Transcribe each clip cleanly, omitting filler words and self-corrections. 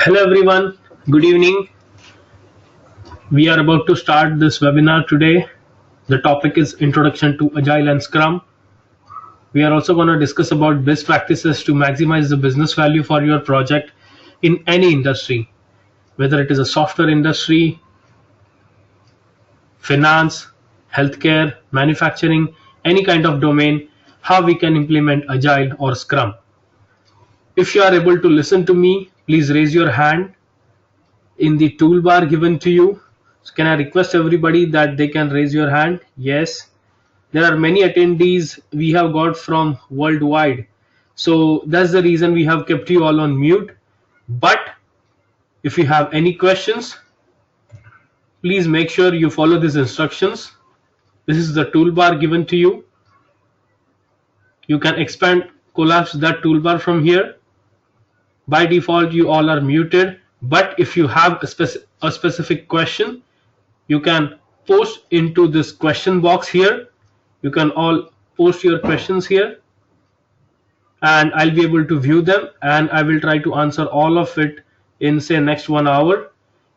Hello everyone, good evening. We are about to start this webinar today. The topic is Introduction to Agile and Scrum. We are also going to discuss about best practices to maximize the business value for your project in any industry, whether it is a software industry, finance, healthcare, manufacturing, any kind of domain, how we can implement Agile or Scrum. If you are able to listen to me, please raise your hand in the toolbar given to you. So can I request everybody that they can raise your hand? Yes. There are many attendees we have got from worldwide. So that's the reason we have kept you all on mute. But if you have any questions, please make sure you follow these instructions. This is the toolbar given to you. You can expand, collapse that toolbar from here. By default, you all are muted. But if you have a specific question, you can post into this question box here. You can all post your questions here and I'll be able to view them and I will try to answer all of it in say next 1 hour.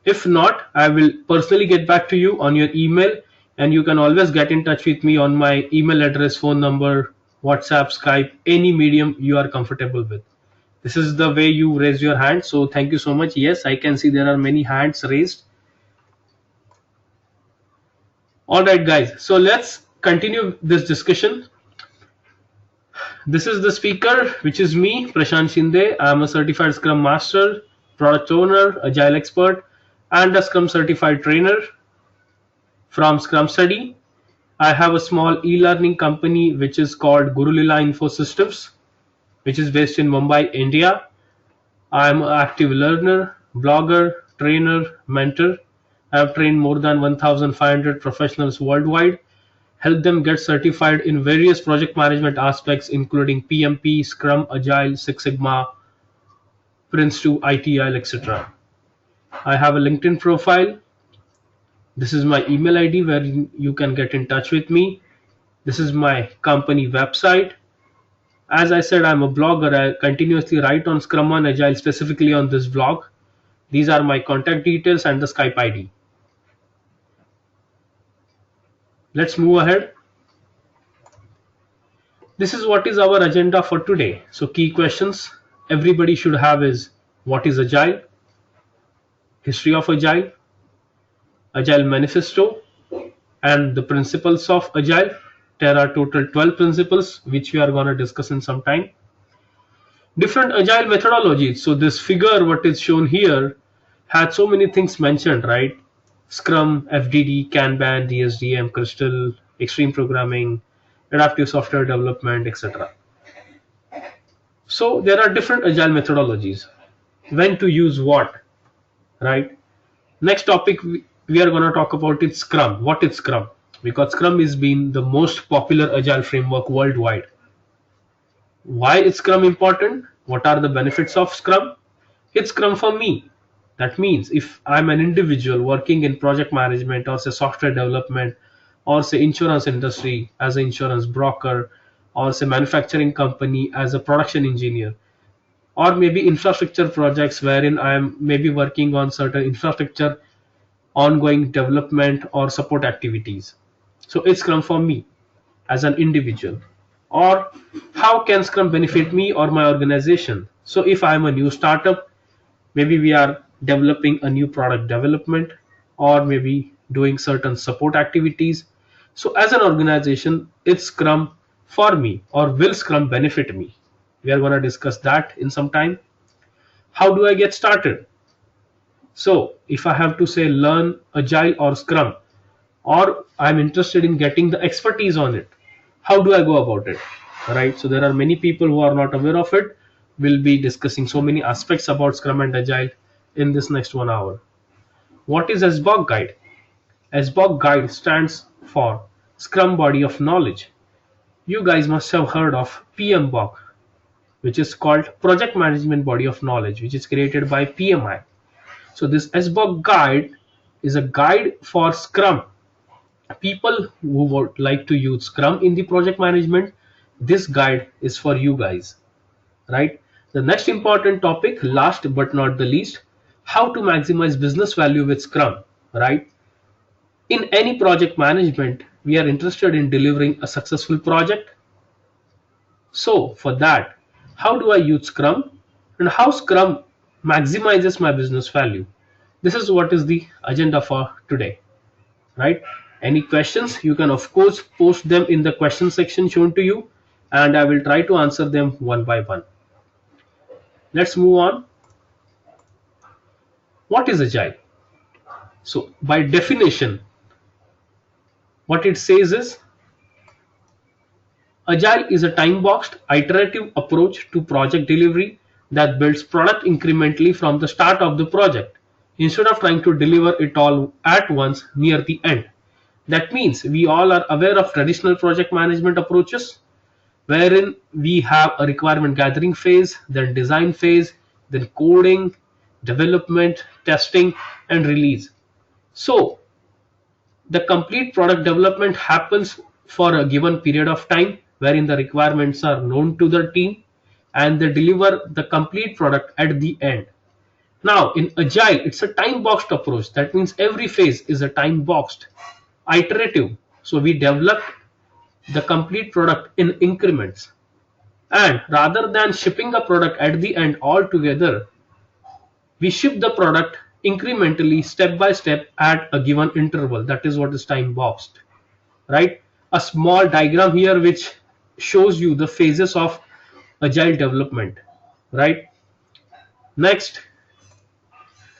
If not, I will personally get back to you on your email, and you can always get in touch with me on my email address, phone number, WhatsApp, Skype, any medium you are comfortable with. This is the way you raise your hand. So thank you so much. Yes, I can see there are many hands raised. All right, guys. So let's continue this discussion. This is the speaker, which is me, Prashant Shinde. I am a certified Scrum Master, Product Owner, Agile Expert, and a Scrum Certified Trainer from Scrum Study. I have a small e-learning company which is called Guru Lila Info Systems, which is based in Mumbai, India. I am an active learner, blogger, trainer, mentor. I have trained more than 1,500 professionals worldwide, helped them get certified in various project management aspects, including PMP, Scrum, Agile, Six Sigma, Prince2, ITIL, etc. I have a LinkedIn profile. This is my email ID where you can get in touch with me. This is my company website. As I said, I'm a blogger. I continuously write on Scrum and Agile, specifically on this blog. These are my contact details and the Skype ID. Let's move ahead. This is what is our agenda for today. So key questions everybody should have is: what is Agile? History of Agile, Agile Manifesto, and the principles of Agile. There are total 12 principles which we are going to discuss in some time. Different Agile methodologies. So this figure, what is shown here, had so many things mentioned, right? Scrum, FDD, Kanban, DSDM, Crystal, Extreme Programming, Adaptive Software Development, etc. So there are different Agile methodologies. When to use what, right? Next topic we are going to talk about is Scrum. What is Scrum? Because Scrum is been the most popular Agile framework worldwide. Why is Scrum important? What are the benefits of Scrum? It's Scrum for me. That means if I'm an individual working in project management or say software development or say insurance industry as an insurance broker or say manufacturing company as a production engineer, or maybe infrastructure projects wherein I am maybe working on certain infrastructure ongoing development or support activities. So it's Scrum for me as an individual. Or how can Scrum benefit me or my organization? So if I'm a new startup, maybe we are developing a new product development or maybe doing certain support activities. So as an organization, it's Scrum for me, or will Scrum benefit me? We are going to discuss that in some time. How do I get started? So if I have to say learn Agile or Scrum, or I'm interested in getting the expertise on it, how do I go about it? Right. So there are many people who are not aware of it. We'll be discussing so many aspects about Scrum and Agile in this next 1 hour. What is SBOK Guide? SBOK Guide stands for Scrum Body of Knowledge. You guys must have heard of PMBOK, which is called Project Management Body of Knowledge, which is created by PMI. So this SBOK Guide is a guide for Scrum. People who would like to use Scrum in the project management, this guide is for you guys, right? The next important topic, last but not the least, how to maximize business value with Scrum, right? In any project management, we are interested in delivering a successful project. So, for that, how do I use Scrum and how Scrum maximizes my business value? This is what is the agenda for today, right? Any questions? You can, of course, post them in the question section shown to you, and I will try to answer them one by one. Let's move on. What is Agile? So, by definition, what it says is Agile is a time-boxed, iterative approach to project delivery that builds product incrementally from the start of the project, instead of trying to deliver it all at once near the end. That means we all are aware of traditional project management approaches, wherein we have a requirement gathering phase, then design phase, then coding, development, testing, and release. So, the complete product development happens for a given period of time wherein the requirements are known to the team and they deliver the complete product at the end. Now, in Agile, it's a time boxed approach. That means every phase is a time boxed, iterative. So, we develop the complete product in increments. And rather than shipping a product at the end altogether, we ship the product incrementally, step by step, at a given interval. That is what is time boxed, right? A small diagram here which shows you the phases of agile development, right? Next,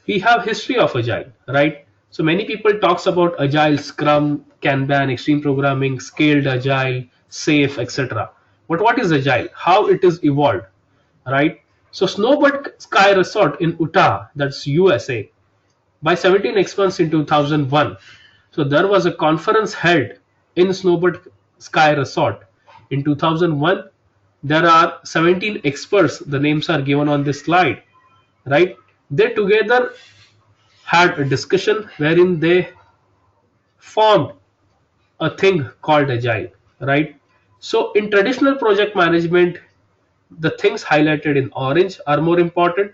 we have history of agile, right? So many people talks about agile, Scrum, Kanban, extreme programming, scaled agile, safe, etc. But what is agile, how it is evolved, right? So Snowbird Sky Resort in Utah, that's USA, by 17 experts in 2001. So there was a conference held in Snowbird Sky Resort in 2001. There are 17 experts, the names are given on this slide, right? They together had a discussion wherein they formed a thing called Agile, right? So in traditional project management, the things highlighted in orange are more important,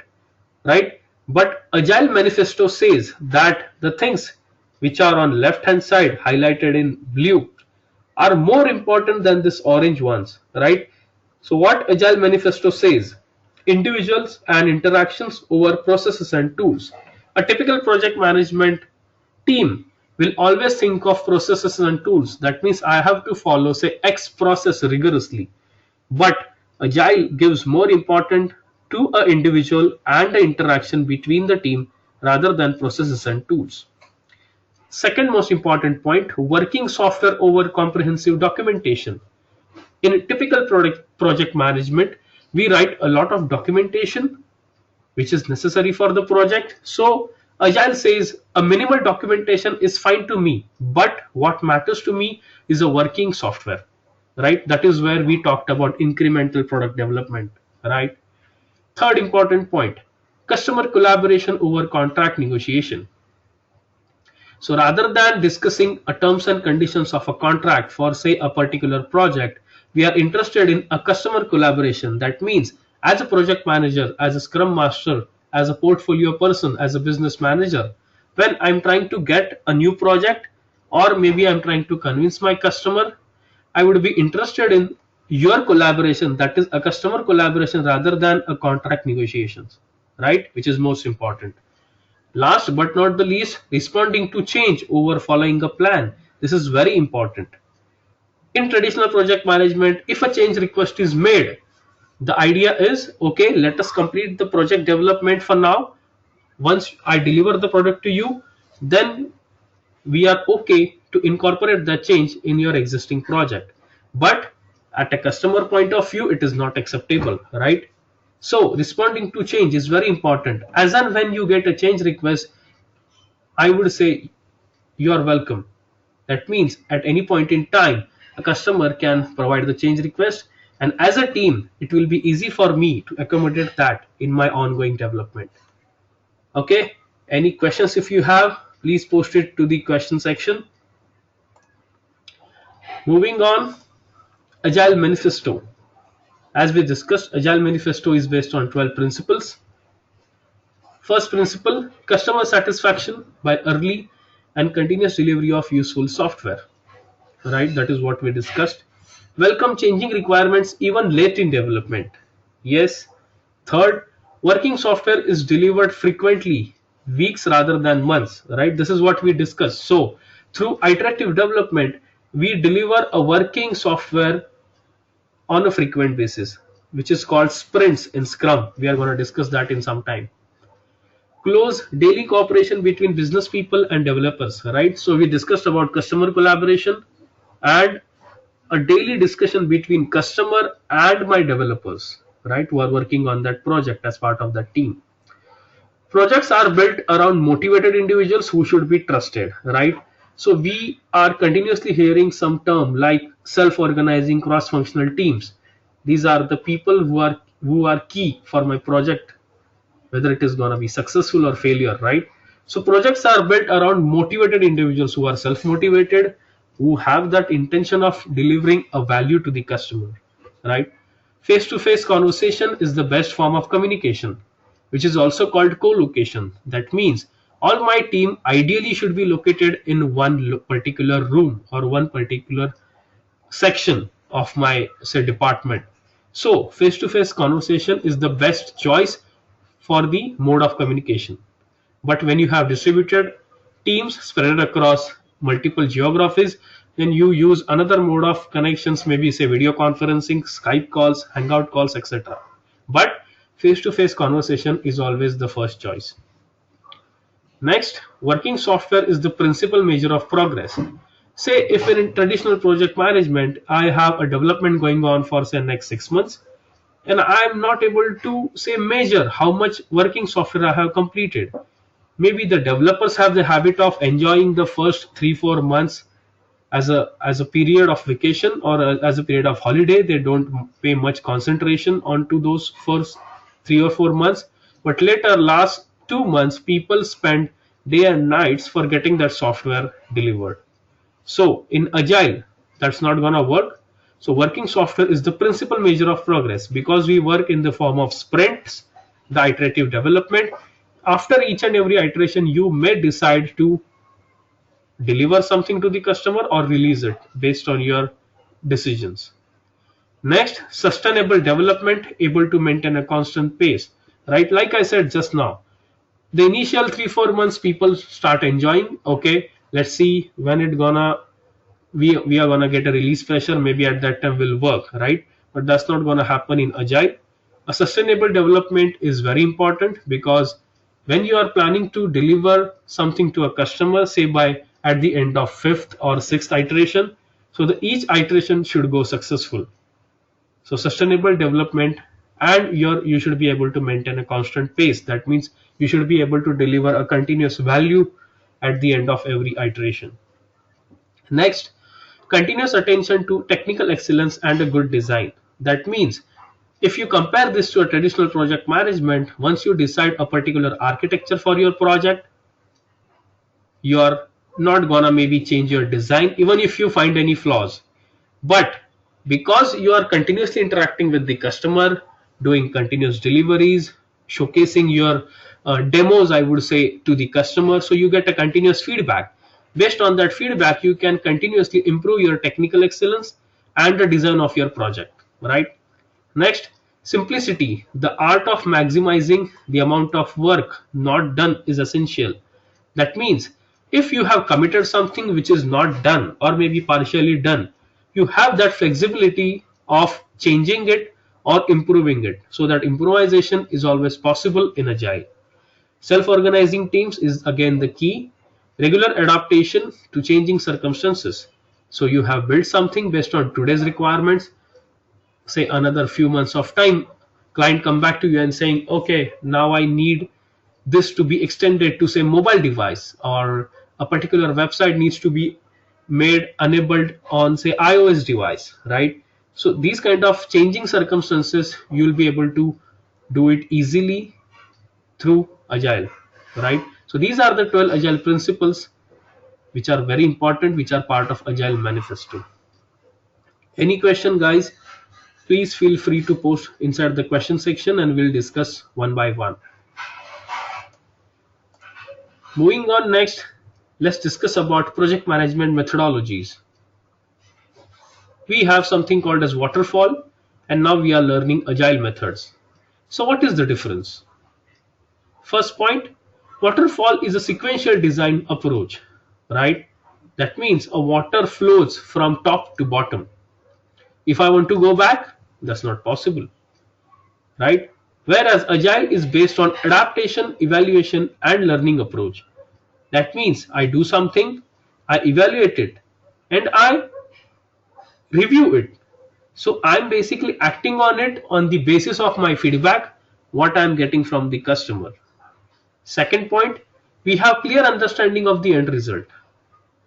right? But Agile Manifesto says that the things which are on left hand side highlighted in blue are more important than this orange ones, right? So what Agile Manifesto says, individuals and interactions over processes and tools. A typical project management team will always think of processes and tools. That means I have to follow say X process rigorously. But Agile gives more important to an individual and the interaction between the team rather than processes and tools. Second most important point, working software over comprehensive documentation. In typical project management, we write a lot of documentation which is necessary for the project. So Agile says a minimal documentation is fine to me, but what matters to me is a working software, right? That is where we talked about incremental product development, right? Third important point, customer collaboration over contract negotiation. So rather than discussing a terms and conditions of a contract for say a particular project, we are interested in a customer collaboration. That means as a project manager, as a scrum master, as a portfolio person, as a business manager, when I'm trying to get a new project or maybe I'm trying to convince my customer, I would be interested in your collaboration, that is a customer collaboration rather than a contract negotiations, right? Which is most important. Last but not the least, responding to change over following a plan. This is very important. In traditional project management, if a change request is made, the idea is okay, let us complete the project development for now. Once I deliver the product to you, then we are okay to incorporate that change in your existing project. But at a customer point of view, it is not acceptable, right? So responding to change is very important. As and when you get a change request, I would say you are welcome. That means at any point in time, a customer can provide the change request, and as a team, it will be easy for me to accommodate that in my ongoing development. Okay, any questions if you have, please post it to the question section. Moving on, Agile Manifesto. As we discussed, Agile Manifesto is based on 12 principles. First principle: customer satisfaction by early and continuous delivery of useful software, right? That is what we discussed. Welcome changing requirements even late in development. Yes. Third, working software is delivered frequently, weeks rather than months, right? This is what we discussed. So through iterative development, we deliver a working software on a frequent basis, which is called sprints in Scrum. We are going to discuss that in some time. Close daily cooperation between business people and developers, right? So we discussed about customer collaboration and a daily discussion between customer and my developers, right, who are working on that project as part of that team. Projects are built around motivated individuals who should be trusted, right? So we are continuously hearing some term like self-organizing cross-functional teams. These are the people who are key for my project, whether it is going to be successful or failure, right? So projects are built around motivated individuals who are self-motivated, who have that intention of delivering a value to the customer, right? Face to face conversation is the best form of communication, which is also called co-location. That means all my team ideally should be located in one particular room or one particular section of my, say, department. So face to face conversation is the best choice for the mode of communication. But when you have distributed teams spread across multiple geographies, then you use another mode of connections, maybe say video conferencing, Skype calls, Hangout calls, etc. But face to face conversation is always the first choice. Next, working software is the principal measure of progress. Say if in traditional project management, I have a development going on for say next 6 months, and I am not able to say measure how much working software I have completed. Maybe the developers have the habit of enjoying the first 3 4 months as a period of vacation or as a period of holiday. They don't pay much concentration onto those first 3 or 4 months, but later last 2 months people spend day and nights for getting that software delivered. So in Agile, that's not gonna work. So working software is the principal measure of progress because we work in the form of sprints, the iterative development. After each and every iteration, you may decide to deliver something to the customer or release it based on your decisions. Next, sustainable development, able to maintain a constant pace, right? Like I said just now, the initial 3 4 months people start enjoying. Okay, let's see when it gonna we are gonna get a release pressure. Maybe at that time will work, right? But that's not gonna happen in Agile. A sustainable development is very important because when you are planning to deliver something to a customer, say by at the end of fifth or sixth iteration, so the each iteration should go successful. So sustainable development, and you should be able to maintain a constant pace. That means you should be able to deliver a continuous value at the end of every iteration. Next, continuous attention to technical excellence and a good design. That means if you compare this to a traditional project management, once you decide a particular architecture for your project, you're not gonna maybe change your design even if you find any flaws. But because you are continuously interacting with the customer, doing continuous deliveries, showcasing your demos, I would say, to the customer, so you get a continuous feedback. Based on that feedback, you can continuously improve your technical excellence and the design of your project, right? Next, simplicity. The art of maximizing the amount of work not done is essential. That means if you have committed something which is not done or maybe partially done, you have that flexibility of changing it or improving it. So that improvisation is always possible in Agile. Self-organizing teams is again the key. Regular adaptation to changing circumstances. So you have built something based on today's requirements. Say another few months of time, client come back to you and saying, okay, now I need this to be extended to say mobile device, or a particular website needs to be made enabled on say iOS device, right? So these kind of changing circumstances you'll be able to do it easily through Agile, right? So these are the 12 Agile principles which are very important, which are part of Agile manifesto. Any question, guys? Please feel free to post inside the question section and we'll discuss one by one. Moving on next, let's discuss about project management methodologies. We have something called as waterfall, and now we are learning agile methods. So what is the difference? First point, waterfall is a sequential design approach, right? That means a water flows from top to bottom. If I want to go back, that's not possible, right? Whereas agile is based on adaptation, evaluation, and learning approach. That means I do something, I evaluate it, and I review it. So I'm basically acting on it on the basis of my feedback, what I'm getting from the customer. Second point, we have clear understanding of the end result.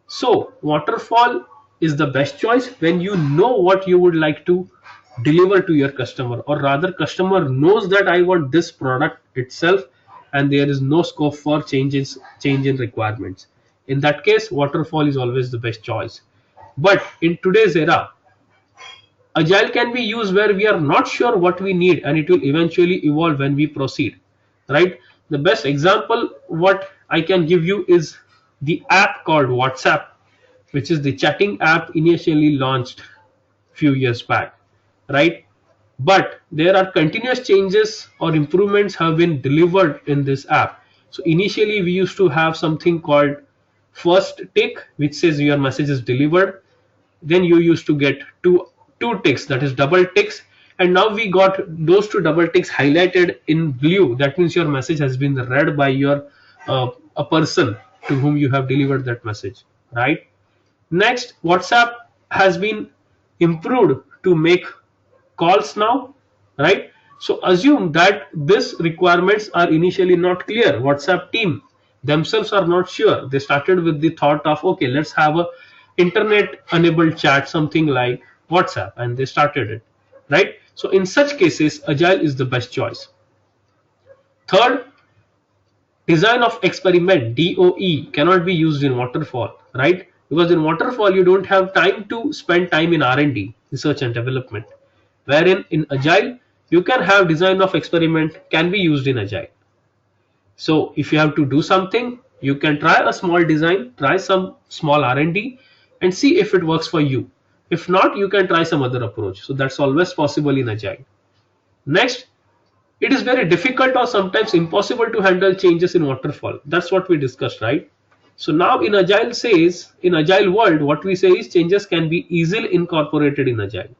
So waterfall is the best choice when you know what you would like to deliver to your customer, or rather customer knows that I want this product itself and there is no scope for change in requirements. In that case, waterfall is always the best choice. But in today's era, agile can be used where we are not sure what we need and it will eventually evolve when we proceed, right? The best example what I can give you is the app called WhatsApp, which is the chatting app initially launched few years back, right? But there are continuous changes or improvements have been delivered in this app. So initially we used to have something called first tick, which says your message is delivered. Then you used to get two ticks, that is double ticks, and now we got those two double ticks highlighted in blue. That means your message has been read by your a person to whom you have delivered that message, right? Next, WhatsApp has been improved to make calls now, right? So assume that these requirements are initially not clear. WhatsApp team themselves are not sure. They started with the thought of, okay, let's have a internet enabled chat, something like WhatsApp, and they started it, right? So in such cases, agile is the best choice. Third, design of experiment, DOE, cannot be used in waterfall, right? Because in waterfall you don't have time to spend time in R&D, research and development, wherein in agile you can have design of experiment can be used in agile. So if you have to do something, you can try a small design, try some small R&D and see if it works for you. If not, you can try some other approach. So that's always possible in agile. Next, it is very difficult or sometimes impossible to handle changes in waterfall. That's what we discussed, right? So now in agile says, in agile world, what we say is changes can be easily incorporated in agile,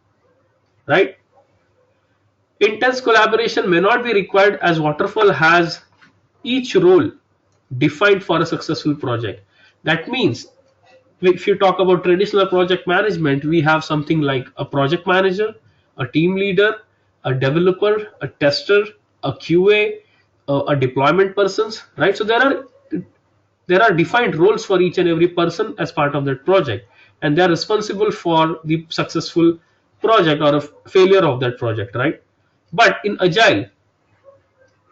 right? Intense collaboration may not be required as waterfall has each role defined for a successful project. That means if you talk about traditional project management, we have something like a project manager, a team leader, a developer, a tester, a QA, a deployment persons, right? So there are defined roles for each and every person as part of that project, and they are responsible for the successful project or a failure of that project, right? But in agile,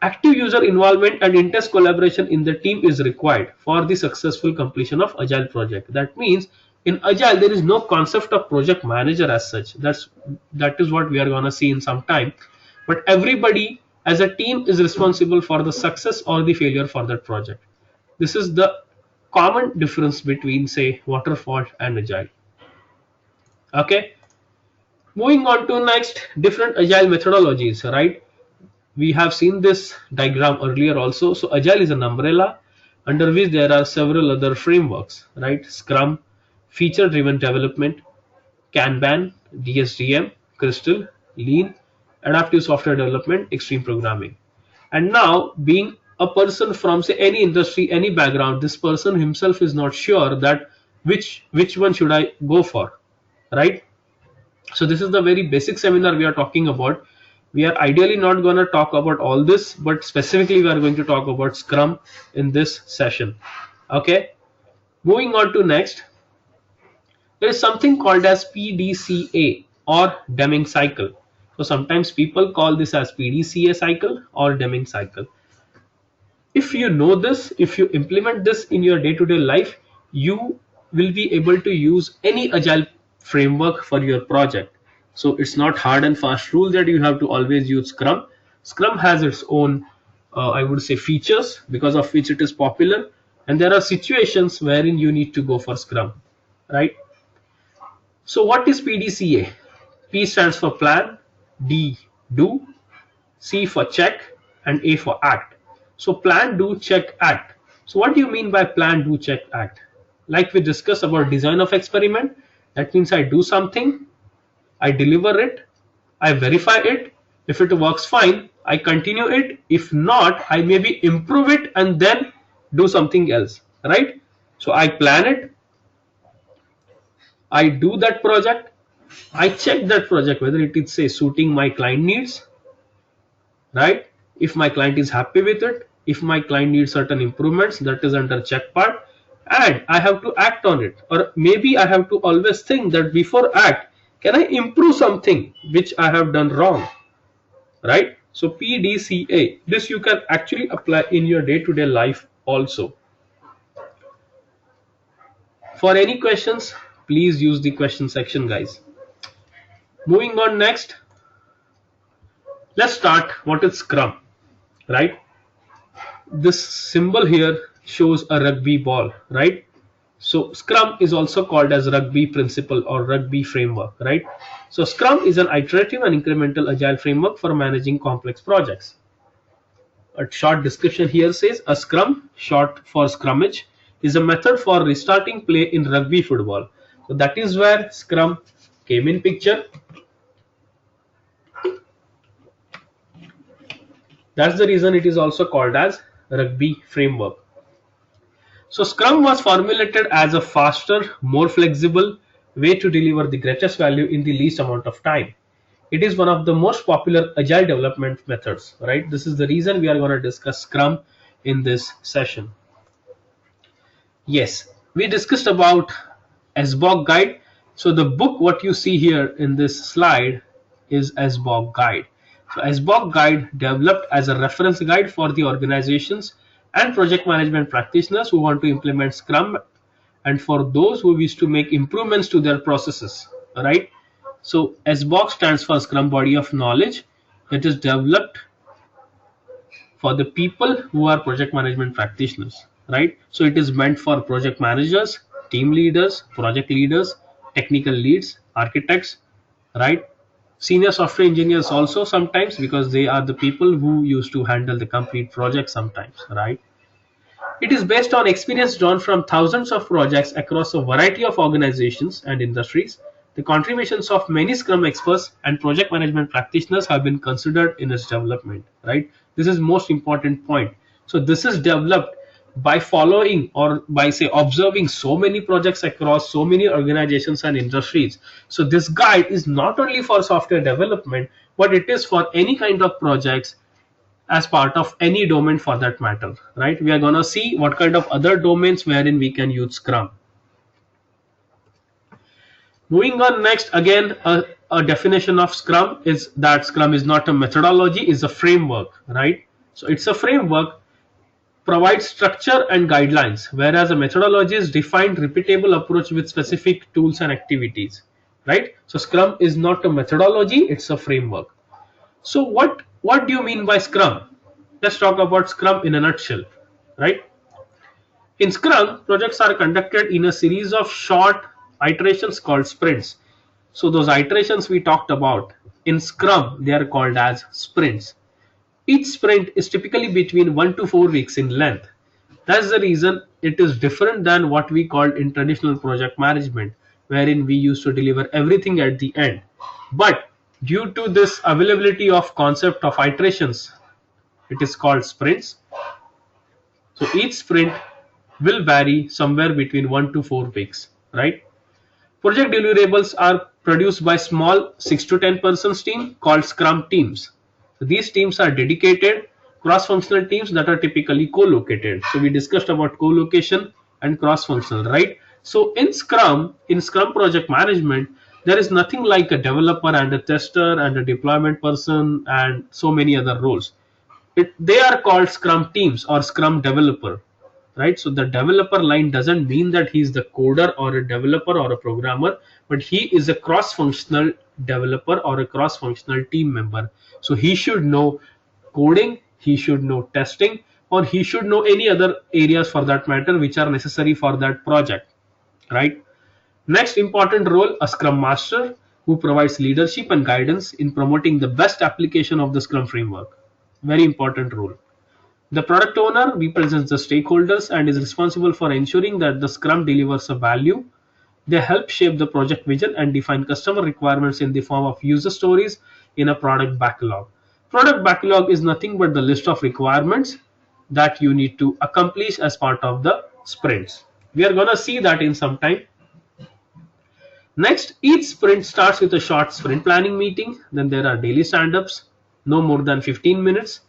active user involvement and intense collaboration in the team is required for the successful completion of agile project. That means in agile there is no concept of project manager as such. That is what we are going to see in some time. But everybody as a team is responsible for the success or the failure for that project. This is the common difference between, say, waterfall and agile. Okay, moving on to next, different agile methodologies, right? We have seen this diagram earlier also. So agile is an umbrella under which there are several other frameworks, right? Scrum, feature driven development, Kanban, DSDM, Crystal, Lean, adaptive software development, extreme programming. And now, being a person from, say, any industry, any background, this person himself is not sure that which one should I go for, right? So this is the very basic seminar we are talking about. We are ideally not going to talk about all this, but specifically we are going to talk about Scrum in this session. Okay, moving on to next, there is something called as PDCA or Deming cycle. So sometimes people call this as PDCA cycle or Deming cycle. If you know this, if you implement this in your day-to-day life, you will be able to use any agile framework for your project. So it's not hard and fast rule that you have to always use Scrum has its own I would say features because of which it is popular. and there are situations wherein you need to go for Scrum, right? So what is PDCA? P stands for plan, D do, C for check, and A for act. So plan, do, check, act. So what do you mean by plan, do, check, act? Like we discussed about design of experiment, that means I do something, I deliver it, I verify it. If it works fine, I continue it. If not, I maybe improve it and then do something else, right? So I plan it, I do that project, I check that project whether it is say suiting my client needs, right? If my client is happy with it, if my client needs certain improvements, that is under check part, and I have to act on it. Or maybe I have to always think that before act, can I improve something which I have done wrong, right? So PDCA, this you can actually apply in your day-to-day life also. For any questions, please use the question section, guys. Moving on next, let's start what is Scrum, right? This symbol here shows a rugby ball, right? So Scrum is also called as rugby principle or rugby framework, right? So Scrum is an iterative and incremental agile framework for managing complex projects. A short description here says a scrum, short for scrummage, is a method for restarting play in rugby football. So that is where Scrum came in picture. That's the reason it is also called as rugby framework. So Scrum was formulated as a faster, more flexible way to deliver the greatest value in the least amount of time. It is one of the most popular agile development methods, right? This is the reason we are going to discuss Scrum in this session. Yes, we discussed about SBOG guide. So the book what you see here in this slide is SBOG guide. So SBOG guide developed as a reference guide for the organizations and project management practitioners who want to implement Scrum and for those who wish to make improvements to their processes, right? So SBOG stands for Scrum Body of Knowledge. It is developed for the people who are project management practitioners, right? So it is meant for project managers, team leaders, project leaders, technical leads, architects, right? Senior software engineers also sometimes, because they are the people who used to handle the complete project sometimes, right? It is based on experience drawn from thousands of projects across a variety of organizations and industries. The contributions of many Scrum experts and project management practitioners have been considered in its development, right? This is most important point. So this is developed by following or by say observing so many projects across so many organizations and industries. So this guide is not only for software development, but it is for any kind of projects as part of any domain for that matter, right? We are going to see what kind of other domains wherein we can use Scrum. Moving on next, again, a definition of Scrum is that Scrum is not a methodology, is a framework, right? So it's a framework, provides structure and guidelines, whereas a methodology is defined, repeatable approach with specific tools and activities, right? So Scrum is not a methodology, it's a framework. So what do you mean by Scrum? Let's talk about Scrum in a nutshell, right? In Scrum, projects are conducted in a series of short iterations called sprints. So those iterations we talked about in Scrum, they are called as sprints. Each sprint is typically between 1 to 4 weeks in length. That's the reason it is different than what we called in traditional project management, wherein we used to deliver everything at the end. But due to this availability of concept of iterations, it is called sprints. So each sprint will vary somewhere between 1 to 4 weeks, right? Project deliverables are produced by small 6 to 10 persons team called Scrum teams. So these teams are dedicated cross-functional teams that are typically co-located. So we discussed about co-location and cross-functional, right? So in Scrum project management, there is nothing like a developer and a tester and a deployment person and so many other roles. They are called Scrum teams or Scrum developer, right? So the developer line doesn't mean that he's the coder or a developer or a programmer, but he is a cross-functional developer or a cross-functional team member. So he should know coding, he should know testing, or he should know any other areas for that matter which are necessary for that project, right? Next important role, a Scrum Master who provides leadership and guidance in promoting the best application of the Scrum framework. Very important role. The product owner represents the stakeholders and is responsible for ensuring that the Scrum delivers a value. They help shape the project vision and define customer requirements in the form of user stories in a product backlog. Product backlog is nothing but the list of requirements that you need to accomplish as part of the sprints. We are going to see that in some time. Next, each sprint starts with a short sprint planning meeting. Then there are daily stand-ups, no more than 15 minutes,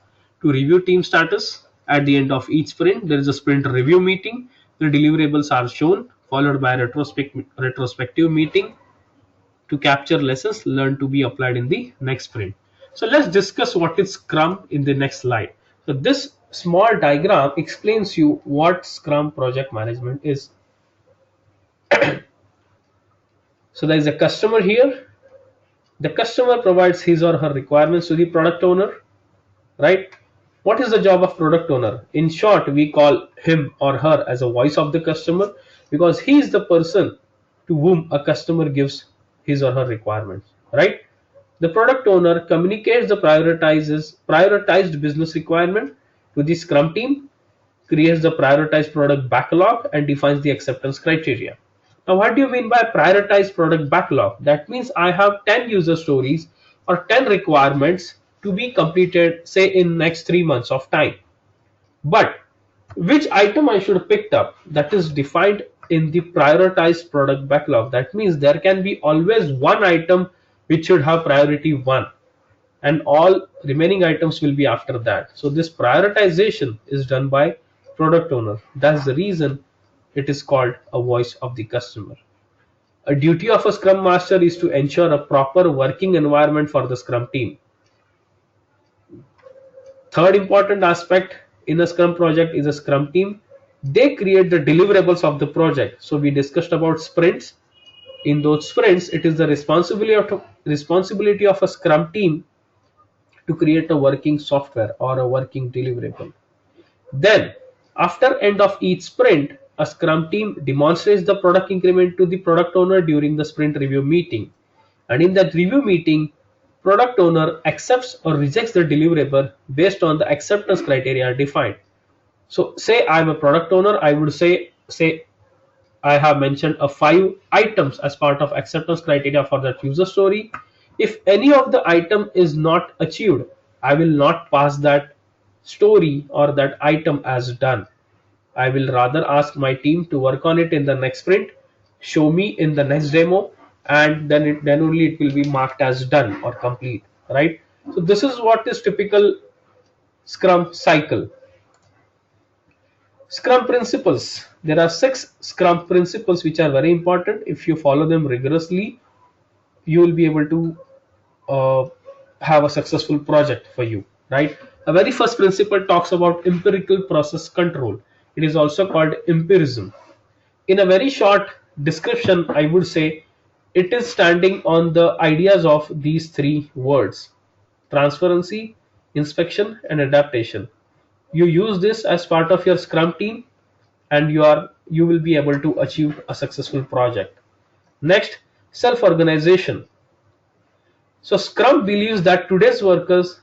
to review team status. At the end of each sprint, there is a sprint review meeting. The deliverables are shown, followed by a retrospective meeting to capture lessons learned to be applied in the next sprint. So let's discuss what is Scrum in the next slide. So this small diagram explains you what Scrum project management is. So there is a customer here. The customer provides his or her requirements to the product owner, right? What is the job of product owner? In short, we call him or her as a voice of the customer because he is the person to whom a customer gives his or her requirements, right? The product owner communicates the prioritized business requirement to the Scrum team, creates the prioritized product backlog, and defines the acceptance criteria. Now, what do you mean by prioritized product backlog? That means I have 10 user stories or 10 requirements to be completed, say in next 3 months of time. But which item I should have picked up, that is defined in the prioritized product backlog. That means there can be always one item which should have priority 1 and all remaining items will be after that. So this prioritization is done by product owner. That's the reason it is called a voice of the customer. A duty of a Scrum Master is to ensure a proper working environment for the Scrum team. Third important aspect in a Scrum project is a Scrum team. They create the deliverables of the project. So we discussed about sprints. In those sprints, it is the responsibility of a Scrum team to create a working software or a working deliverable. Then, after end of each sprint, a Scrum team demonstrates the product increment to the product owner during the sprint review meeting. And in that review meeting, product owner accepts or rejects the deliverable based on the acceptance criteria defined. So say I'm a product owner, I would say I have mentioned a 5 items as part of acceptance criteria for that user story. If any of the item is not achieved, I will not pass that story or that item as done. I will rather ask my team to work on it in the next sprint, show me in the next demo, and then only it will be marked as done or complete, right? So this is what is typical Scrum cycle. Scrum principles. There are 6 Scrum principles which are very important. If you follow them rigorously, you will be able to have a successful project for you, right? The very first principle talks about empirical process control. It is also called empirism. In a very short description, I would say it is standing on the ideas of these 3 words: transparency, inspection, and adaptation. You use this as part of your Scrum team and you will be able to achieve a successful project. Next, self-organization. So Scrum believes that today's workers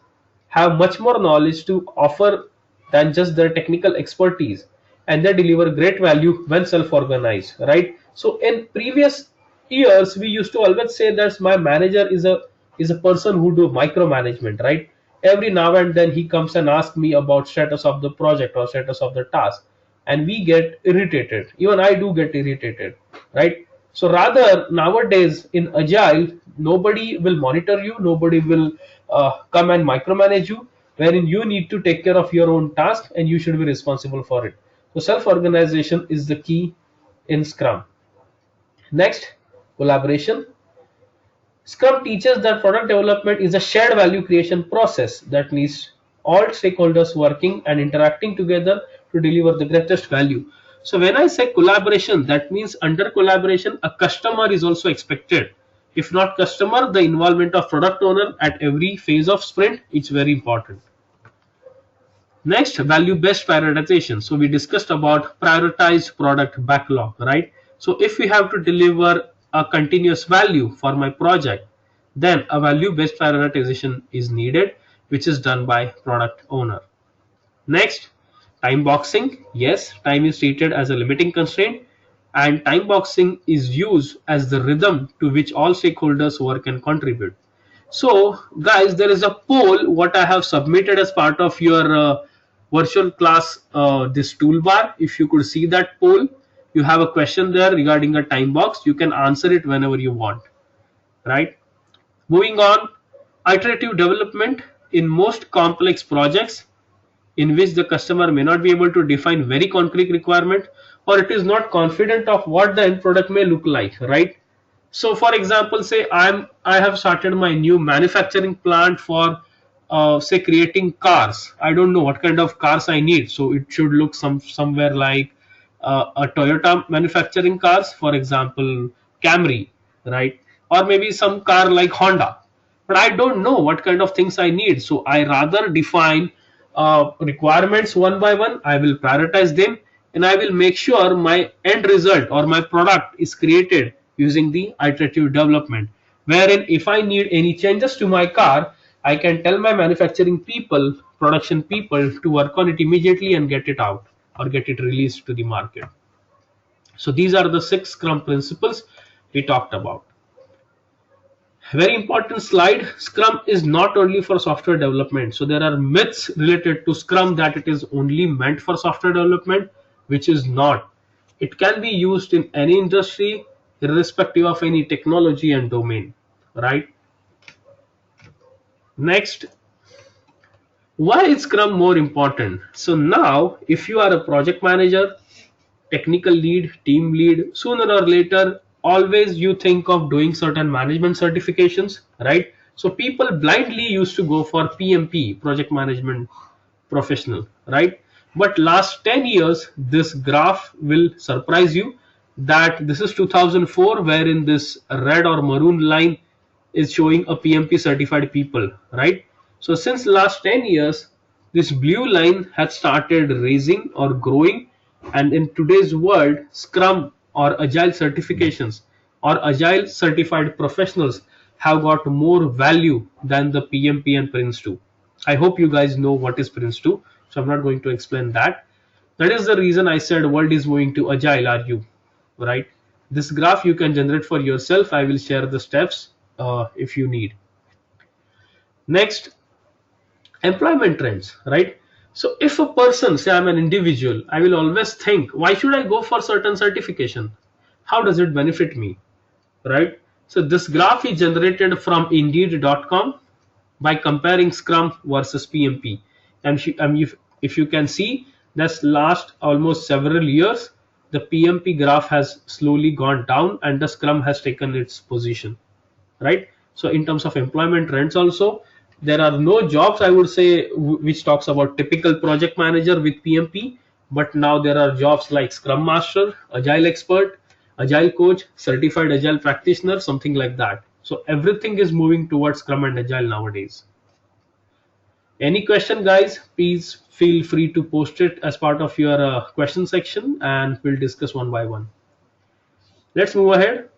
have much more knowledge to offer than just their technical expertise, and they deliver great value when self-organized, right? So in previous years, we used to always say that my manager is a person who do micromanagement, right? Every now and then he comes and asks me about status of the project or status of the task, and we get irritated. Even I do get irritated, right? So rather nowadays in Agile, nobody will monitor you, nobody will come and micromanage you, wherein you need to take care of your own task and you should be responsible for it. So self-organization is the key in Scrum. Next, collaboration. Scrum teaches that product development is a shared value creation process that needs all stakeholders working and interacting together to deliver the greatest value. So when I say collaboration, that means under collaboration, a customer is also expected. If not customer, the involvement of product owner at every phase of sprint is very important. Next, value based prioritization. So we discussed about prioritized product backlog, right? So if we have to deliver a continuous value for my project, then a value based prioritization is needed, which is done by product owner. Next, time boxing. Yes, time is treated as a limiting constraint, and time boxing is used as the rhythm to which all stakeholders work and contribute. So, guys, there is a poll what I have submitted as part of your virtual class, this toolbar. If you could see that poll, you have a question there regarding a time box. You can answer it whenever you want, right? Moving on, iterative development in most complex projects in which the customer may not be able to define very concrete requirement, or it is not confident of what the end product may look like, right? So for example, say I have started my new manufacturing plant for say creating cars. I don't know what kind of cars I need, so it should look somewhere like a Toyota manufacturing cars, for example Camry, right? Or maybe some car like Honda, but I don't know what kind of things I need, so I rather define requirements one by one. I will prioritize them, and I will make sure my end result or my product is created using the iterative development, wherein if I need any changes to my car, I can tell my manufacturing people, production people to work on it immediately and get it out or get it released to the market. So these are the 6 Scrum principles we talked about. Very important slide. Scrum is not only for software development. So there are myths related to Scrum that it is only meant for software development, which is not. It can be used in any industry, irrespective of any technology and domain, right? Next, why is Scrum more important? So now, if you are a project manager, technical lead, team lead, sooner or later, always you think of doing certain management certifications, right? So people blindly used to go for PMP, project management professional, right? But last 10 years, this graph will surprise you that this is 2004, wherein this red or maroon line is showing a PMP certified people, right? So since last 10 years, this blue line has started raising or growing, and in today's world, Scrum or Agile certifications or Agile certified professionals have got more value than the PMP and Prince 2. I hope you guys know what is Prince 2, so I'm not going to explain that. That is the reason I said world is moving to Agile. Are you right? This graph you can generate for yourself. I will share the steps if you need. Next, employment trends, right? So if a person, say I'm an individual, I will always think, why should I go for certain certification? How does it benefit me, right? So this graph is generated from indeed.com by comparing Scrum versus PMP. And if you can see, that's last almost several years, the PMP graph has slowly gone down and the Scrum has taken its position, right? So in terms of employment trends also, there are no jobs, I would say, which talks about typical project manager with PMP, but now there are jobs like Scrum Master, Agile Expert, Agile Coach, Certified Agile Practitioner, something like that. So everything is moving towards Scrum and Agile nowadays. Any question, guys, please feel free to post it as part of your question section and we'll discuss one by one. Let's move ahead.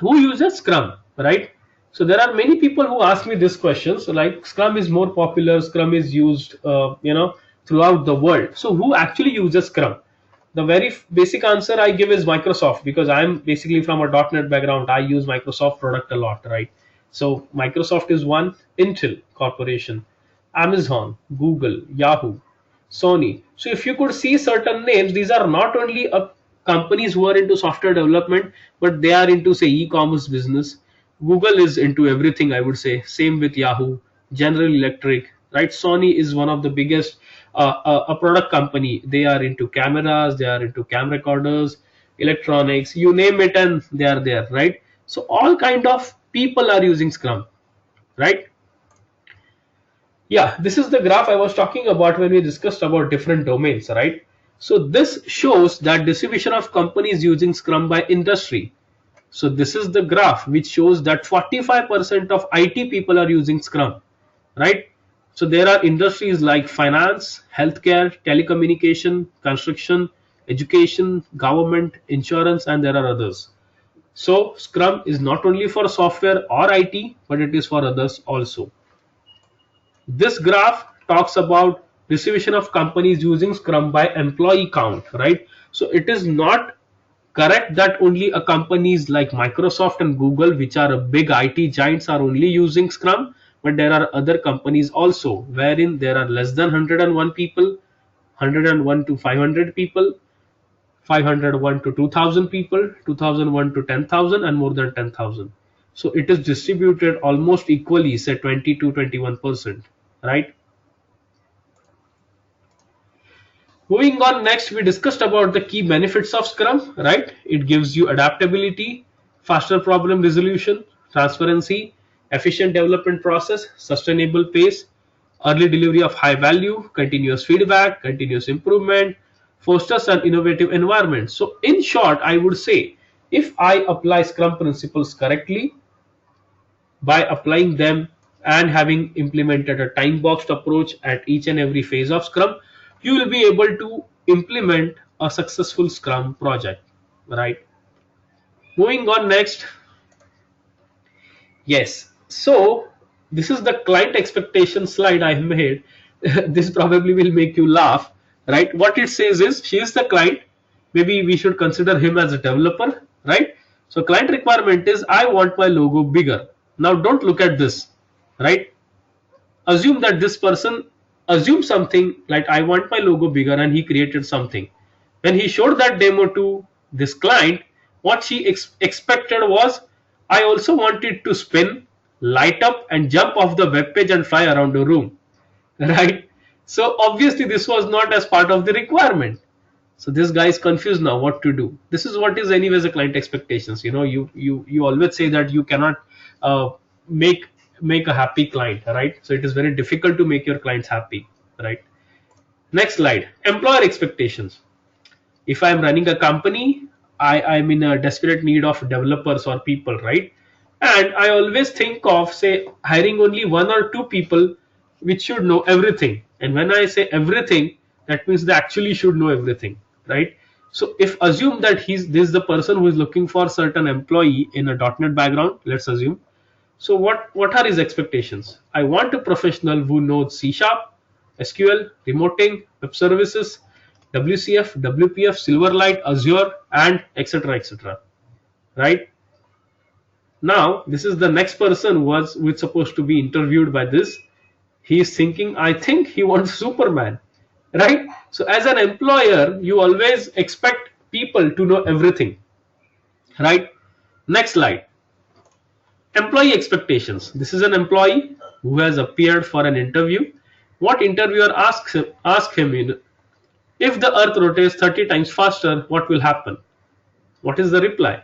Who uses Scrum, right? So there are many people who ask me this question. So like Scrum is more popular, Scrum is used, throughout the world. So who actually uses Scrum? The very basic answer I give is Microsoft, because I'm basically from a .NET background. I use Microsoft product a lot, right? So Microsoft is one, Intel Corporation, Amazon, Google, Yahoo, Sony. So if you could see certain names, these are not only companies who are into software development, but they are into, say, e-commerce business. Google is into everything, I would say. Same with Yahoo, General Electric, right? Sony is one of the biggest a product company. They are into cameras, they are into camera recorders, electronics, you name it, and they are there, right? So all kind of people are using Scrum, right? Yeah, this is the graph I was talking about when we discussed about different domains, right? So this shows that distribution of companies using Scrum by industry. So this is the graph which shows that 45% of IT people are using Scrum, right? So there are industries like finance, healthcare, telecommunication, construction, education, government, insurance, and there are others. So Scrum is not only for software or IT, but it is for others also. This graph talks about distribution of companies using Scrum by employee count, right? So it is not correct that only a companies like Microsoft and Google, which are a big IT giants, are only using Scrum, but there are other companies also wherein there are less than 101 people, 101 to 500 people, 501 to 2000 people, 2001 to 10,000, and more than 10,000. So it is distributed almost equally, say 20 to 21%, right? Moving on, next we discussed about the key benefits of Scrum, right? It gives you adaptability, faster problem resolution, transparency, efficient development process, sustainable pace, early delivery of high value, continuous feedback, continuous improvement, fosters an innovative environment. So in short, I would say if I apply Scrum principles correctly, by applying them and having implemented a time boxed approach at each and every phase of Scrum, you will be able to implement a successful Scrum project, right? Moving on, next. Yes, so this is the client expectation slide I made. This probably will make you laugh, right? What it says is she is the client, maybe we should consider him as a developer, right? So client requirement is I want my logo bigger. Now don't look at this, right? Assume that this person assumed something like I want my logo bigger, and he created something. When he showed that demo to this client, what she expected was I also want it to spin, light up, and jump off the web page and fly around the room. Right? So obviously this was not as part of the requirement. So this guy is confused now what to do. This is what is anyways a client expectations. You always say that you cannot uh, make make a happy client, right? So it is very difficult to make your clients happy, right? Next slide, employer expectations. If I'm running a company, I'm in a desperate need of developers or people, right? And I always think of, say, hiring only one or two people which should know everything. And when I say everything, that means they actually should know everything, right? So if assume that this is the person who is looking for certain employee in a .NET background, let's assume. So what are his expectations? I want a professional who knows C sharp, SQL, remoting, web services, WCF, WPF, Silverlight, Azure, and etc. etc. Right? Now this is the next person who is supposed to be interviewed by this. He is thinking, I think he wants Superman, right? So as an employer, you always expect people to know everything, right? Next slide. Employee expectations. This is an employee who has appeared for an interview. What interviewer ask him in, if the earth rotates 30 times faster, what will happen? What is the reply?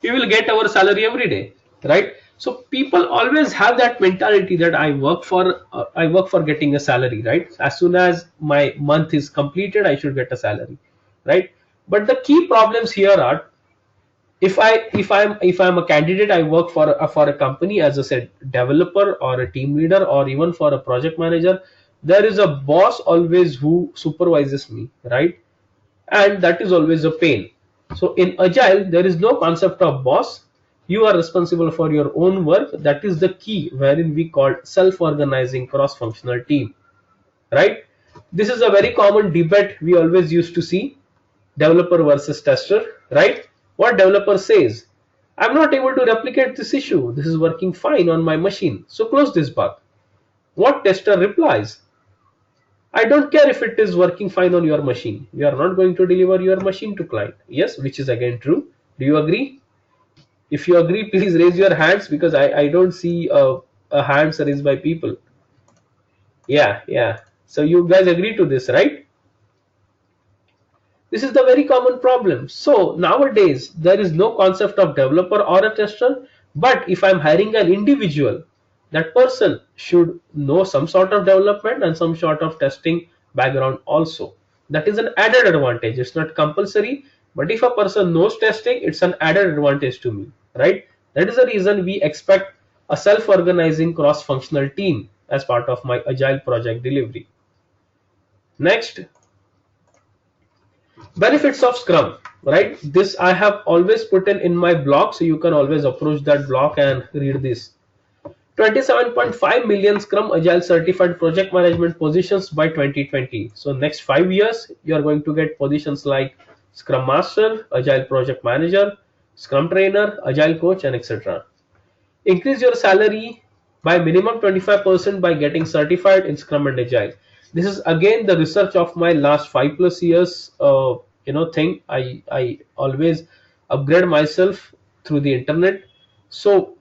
We will get our salary every day, right? So people always have that mentality that I work for getting a salary, right? As soon as my month is completed, I should get a salary, right? But the key problems here are, if I'm a candidate, I work for a company as I said, developer or a team leader or even for a project manager. There is a boss always who supervises me, right? And that is always a pain. So in Agile, there is no concept of boss. You are responsible for your own work. That is the key wherein we call self-organizing cross-functional team, right? This is a very common debate we always used to see, developer versus tester, right? What developer says, I'm not able to replicate this issue. This is working fine on my machine, so close this bug. What tester replies, I don't care if it is working fine on your machine. We are not going to deliver your machine to client. Yes, which is again true. Do you agree? If you agree, please raise your hands because I don't see a hands raised by people. Yeah, yeah. So you guys agree to this, right? This is the very common problem. So nowadays there is no concept of developer or a tester. But if I'm hiring an individual, that person should know some sort of development and some sort of testing background also. That is an added advantage. It's not compulsory, but if a person knows testing, it's an added advantage to me, right? That is the reason we expect a self-organizing cross-functional team. as part of my agile project delivery. Next, benefits of Scrum, right? This I have always put in my blog, so you can always approach that blog and read this. 27.5 million Scrum Agile certified project management positions by 2020. So next 5 years, you are going to get positions like Scrum Master, Agile Project Manager, Scrum Trainer, Agile Coach, and etc. Increase your salary by minimum 25% by getting certified in Scrum and Agile. This is again the research of my last 5+ years. Thing. I always upgrade myself through the internet. So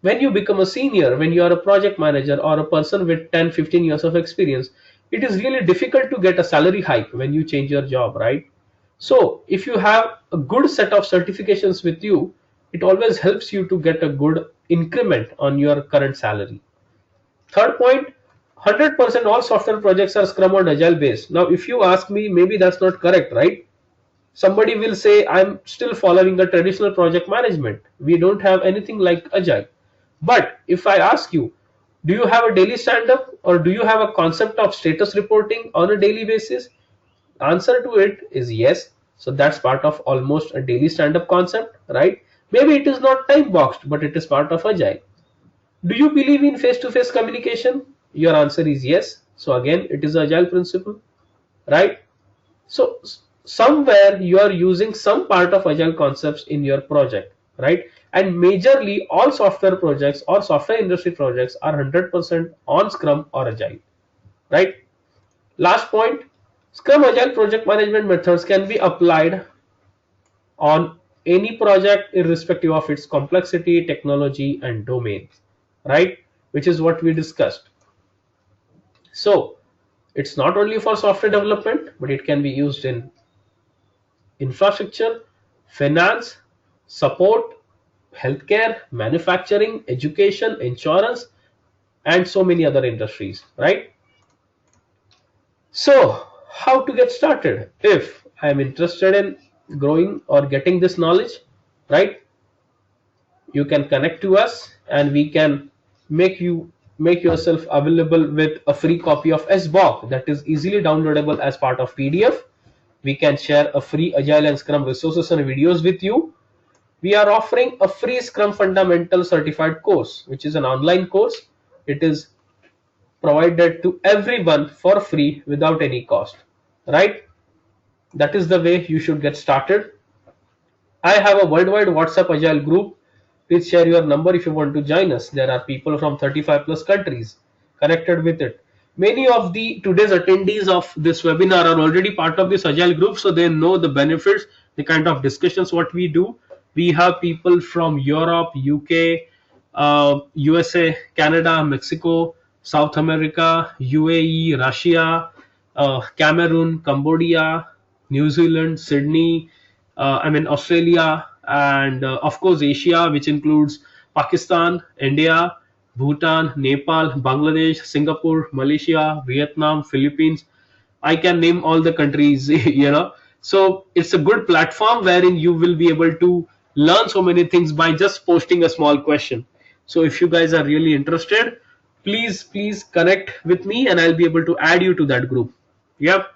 when you become a senior, when you are a project manager or a person with 10-15 years of experience, it is really difficult to get a salary hike when you change your job, right? So if you have a good set of certifications with you, it always helps you to get a good increment on your current salary. Third point, 100% all software projects are Scrum or Agile based. Now if you ask me, maybe that's not correct, right? Somebody will say, I'm still following the traditional project management, we don't have anything like Agile. But if I ask you, do you have a daily stand up, or do you have a concept of status reporting on a daily basis? Answer to it is yes. So that's part of almost a daily stand up concept, right? Maybe it is not time boxed, but it is part of Agile. Do you believe in face to face communication? Your answer is yes. So again, it is Agile principle, right? So somewhere you are using some part of Agile concepts in your project, right? And majorly all software projects or software industry projects are 100% on Scrum or Agile, right? Last point, Scrum Agile project management methods can be applied on any project irrespective of its complexity, technology, and domain, right? Which is what we discussed. So it's not only for software development, but it can be used in infrastructure, finance, support, healthcare, manufacturing, education, insurance, and so many other industries, right? So, how to get started? If I am interested in growing or getting this knowledge, right? You can connect to us and we can make yourself available with a free copy of SBOK that is easily downloadable as part of PDF. We can share a free Agile and Scrum resources and videos with you. We are offering a free Scrum Fundamental certified course, which is an online course. It is provided to everyone for free without any cost, right? That is the way you should get started. I have a worldwide WhatsApp Agile group. Please share your number if you want to join us. There are people from 35+ countries connected with it. Many of the today's attendees of this webinar are already part of this Agile group, so they know the benefits, the kind of discussions what we do. We have people from Europe, UK, USA, Canada, Mexico, South America, UAE, Russia, Cameroon, Cambodia, New Zealand, Sydney, Australia, and of course Asia, which includes Pakistan, India, Bhutan, Nepal, Bangladesh, Singapore, Malaysia, Vietnam, Philippines. I can name all the countries, So it's a good platform wherein you will be able to learn so many things by just posting a small question. So if you guys are really interested, please connect with me and I'll be able to add you to that group. Yep.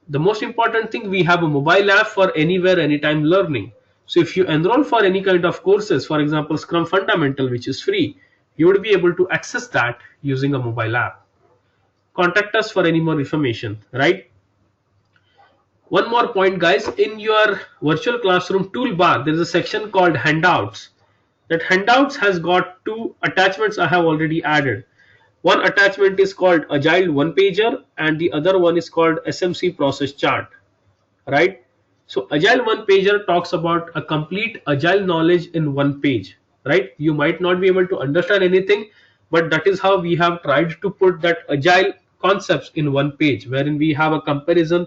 The most important thing, we have a mobile app for anywhere anytime learning. So if you enroll for any kind of courses, for example Scrum Fundamental, which is free, you would be able to access that using a mobile app. Contact us for any more information, right? One more point, guys, in your virtual classroom toolbar there is a section called handouts. That handouts has got two attachments I have already added. One attachment is called Agile one pager and the other one is called SMC process chart, right? So Agile one pager talks about a complete Agile knowledge in one page, right? You might not be able to understand anything, but that is how we have tried to put that Agile concepts in one page, wherein we have a comparison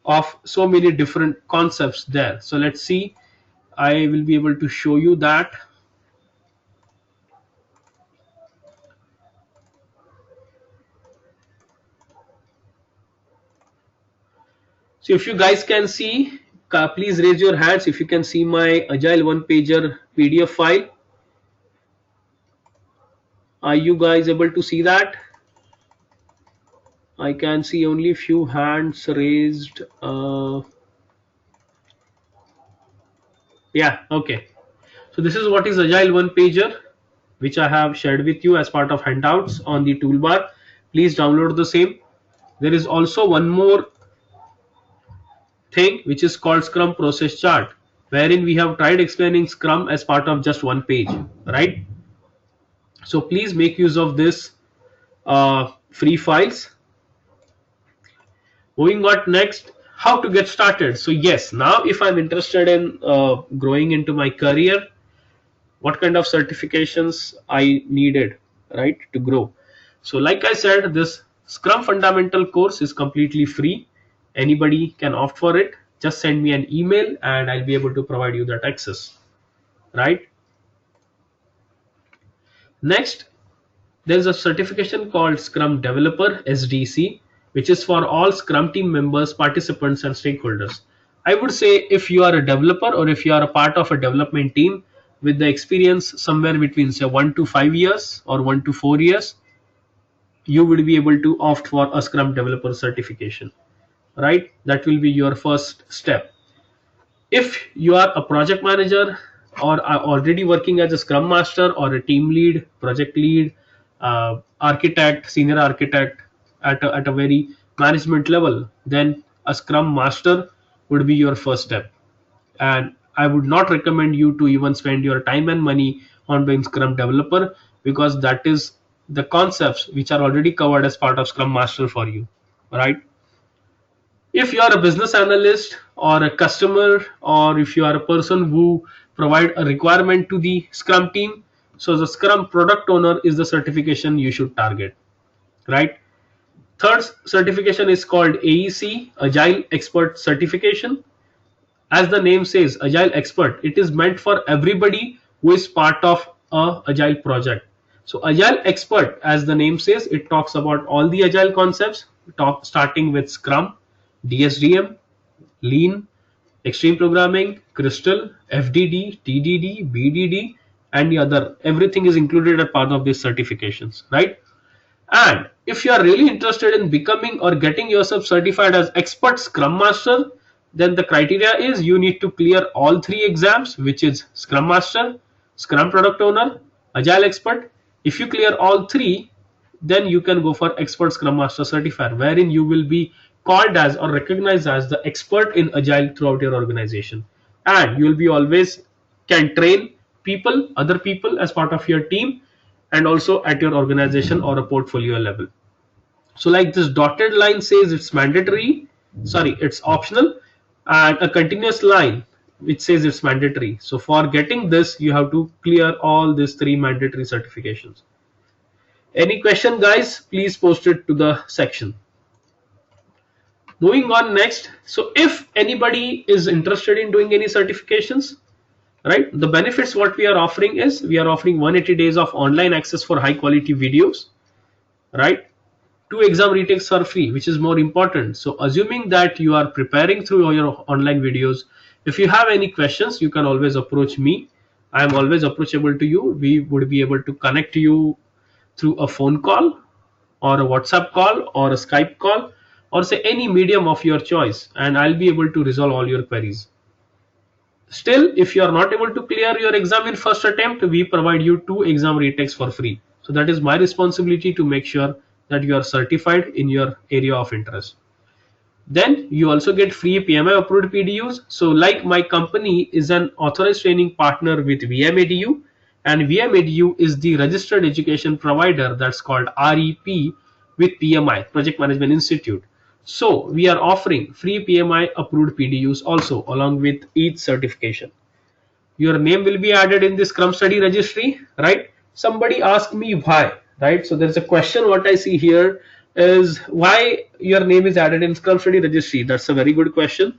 of so many different concepts there. So let's see, I will be able to show you that. So if you guys can see, please raise your hands if you can see my Agile one pager PDF file. Are you guys able to see that? I can see only few hands raised. Yeah, okay. So this is what is Agile one pager, which I have shared with you as part of handouts on the toolbar. Please download the same. There is also one more thing which is called Scrum process chart, wherein we have tried explaining Scrum as part of just one page, right? So please make use of this free files. Moving on next, how to get started. So yes, now if I'm interested in growing into my career, what kind of certifications I needed, right, to grow. So like I said, this Scrum fundamental course is completely free. Anybody can opt for it. Just send me an email and I'll be able to provide you that access, right? Next, there's a certification called Scrum Developer SDC, which is for all Scrum team members, participants, and stakeholders. I would say if you are a developer or if you are a part of a development team with the experience somewhere between say 1 to 5 years or 1 to 4 years, you would be able to opt for a Scrum Developer certification, right? That will be your first step. If you are a project manager or are already working as a Scrum Master or a team lead, project lead, architect, senior architect at a very management level, then a Scrum Master would be your first step. And I would not recommend you to even spend your time and money on doing Scrum Developer, because that is the concepts which are already covered as part of Scrum Master for you, right? If you are a business analyst or a customer, or if you are a person who provide a requirement to the Scrum team, so the Scrum product owner is the certification you should target, right? Third certification is called AEC, Agile Expert Certification. As the name says, Agile Expert, it is meant for everybody who is part of a Agile project. So Agile Expert, as the name says, it talks about all the Agile concepts, starting with Scrum, DSDM, Lean, Extreme Programming, Crystal, FDD, TDD, BDD, and the other. Everything is included as part of these certifications, right? And if you are really interested in becoming or getting yourself certified as expert Scrum Master, then the criteria is you need to clear all three exams, which is Scrum Master, Scrum Product Owner, Agile Expert. If you clear all three, then you can go for Expert Scrum Master Certified, wherein you will be called as or recognized as the expert in Agile throughout your organization. And you will be always can train people, other people as part of your team, and also at your organization or a portfolio level. So like this dotted line says it's mandatory, sorry, it's optional, and a continuous line which says it's mandatory. So for getting this, you have to clear all these three mandatory certifications. Any question, guys? Please post it to the section. Moving on next. So if anybody is interested in doing any certifications, right, the benefits what we are offering is we are offering 180 days of online access for high quality videos, right? 2 exam retakes are free, which is more important. So assuming that you are preparing through your online videos, if you have any questions, you can always approach me. I am always approachable to you. We would be able to connect you through a phone call or a WhatsApp call or a Skype call, or say any medium of your choice, and I'll be able to resolve all your queries. Still, if you are not able to clear your exam in first attempt, we provide you 2 exam retakes for free. So that is my responsibility to make sure that you are certified in your area of interest. Then you also get free PMI approved PDUs. So like my company is an authorized training partner with VMADU, and VMADU is the registered education provider that's called REP with PMI, Project Management Institute. So we are offering free PMI approved PDUs also along with each certification. Your name will be added in the Scrum study registry, right? Somebody asked me why, right? So there's a question what I see here is why your name is added in Scrum study registry. That's a very good question.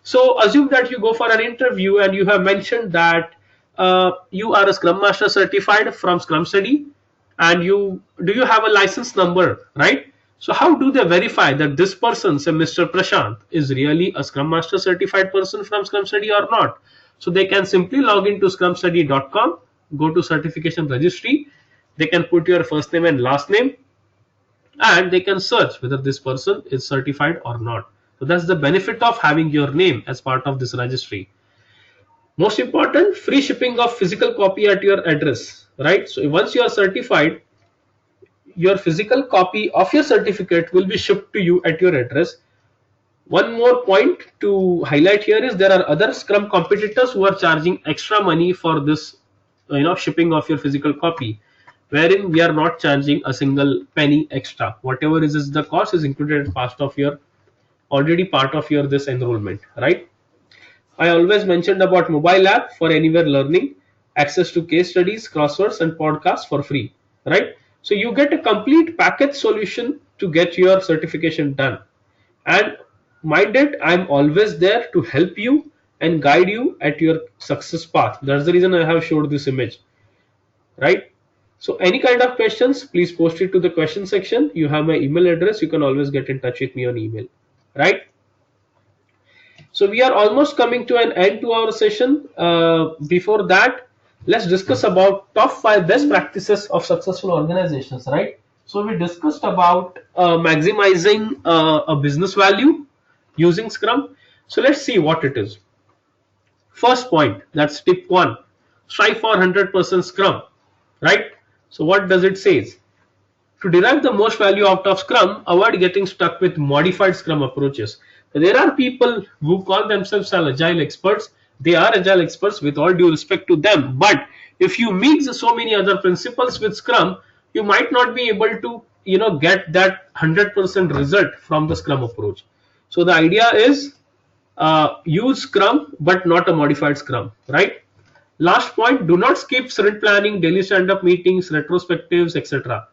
So assume that you go for an interview and you have mentioned that you are a Scrum Master certified from Scrum study, and you have a license number, right? So how do they verify that this person, say Mr. Prashant, is really a Scrum Master certified person from Scrum study or not? So they can simply log into scrumstudy.com, go to certification registry. They can put your first name and last name, and they can search whether this person is certified or not. So that's the benefit of having your name as part of this registry. Most important, free shipping of physical copy at your address, right? So once you are certified, your physical copy of your certificate will be shipped to you at your address. One more point to highlight here is there are other Scrum competitors who are charging extra money for this, shipping of your physical copy, wherein we are not charging a single penny extra. Whatever is the cost is included as part of your this enrollment, right? I always mentioned about mobile app for anywhere learning, access to case studies, crosswords, and podcasts for free, right? So you get a complete package solution to get your certification done. And mind it, I'm always there to help you and guide you at your success path. That's the reason I have showed this image, right? So any kind of questions, please post it to the question section. You have my email address. You can always get in touch with me on email, right? So we are almost coming to an end to our session. Before that, let's discuss about top 5 best practices of successful organizations, right? So we discussed about maximizing a business value using Scrum. So let's see what it is. First point, that's tip 1. Strive for 100% Scrum, right? So what does it say? To derive the most value out of Scrum, avoid getting stuck with modified Scrum approaches. There are people who call themselves Agile experts. They are Agile experts with all due respect to them. But if you mix so many other principles with Scrum, you might not be able to get that 100% result from the Scrum approach. So the idea is use Scrum but not a modified Scrum, right? Last point, do not skip sprint planning, daily stand-up meetings, retrospectives, etc.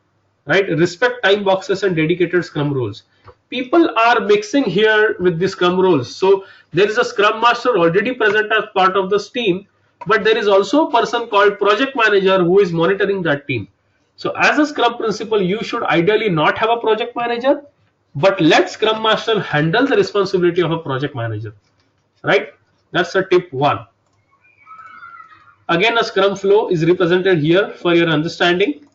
Right? Respect time boxes and dedicated Scrum roles. People are mixing here with the Scrum roles. So there is a Scrum Master already present as part of this team, but there is also a person called Project Manager who is monitoring that team. So as a Scrum principle, you should ideally not have a Project Manager, but let Scrum Master handle the responsibility of a Project Manager. Right? That's a tip 1. Again, a Scrum flow is represented here for your understanding.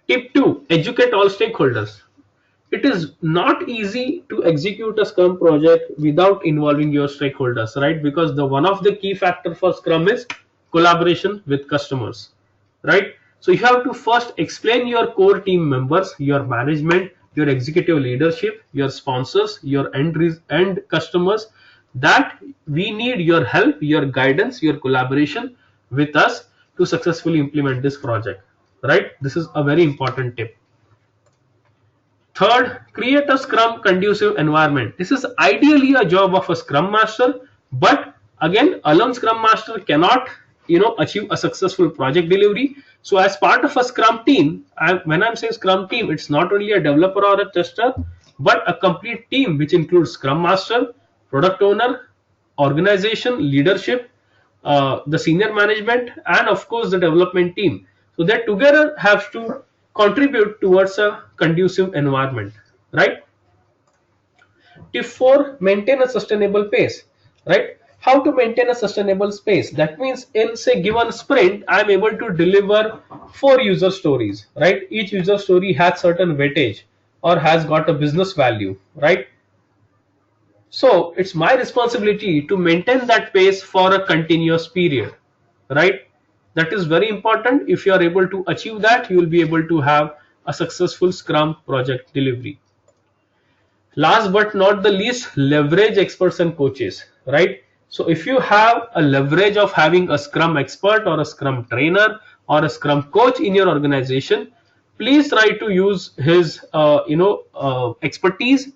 Tip 2, educate all stakeholders. It is not easy to execute a Scrum project without involving your stakeholders, right? Because one of the key factor for Scrum is collaboration with customers, right? So you have to first explain your core team members, your management, your executive leadership, your sponsors, your end customers, that we need your help, your guidance, your collaboration with us to successfully implement this project, right? This is a very important tip. Third, create a Scrum conducive environment. This is ideally a job of a Scrum Master, but again, alone Scrum Master cannot achieve a successful project delivery. So as part of a Scrum team, when I'm saying Scrum team, it's not only a developer or a tester, but a complete team which includes Scrum Master, product owner, organization, leadership, the senior management, and of course the development team. So they together have to contribute towards a conducive environment, right? Tip 4, maintain a sustainable pace, right? How to maintain a sustainable pace? That means in say given sprint, I'm able to deliver 4 user stories, right? Each user story has certain weightage or has got a business value, right? So it's my responsibility to maintain that pace for a continuous period, right? That is very important. If you are able to achieve that, you will be able to have a successful Scrum project delivery. Last but not the least, leverage experts and coaches, right? So if you have a leverage of having a Scrum expert or a Scrum trainer or a Scrum coach in your organization, please try to use his expertise,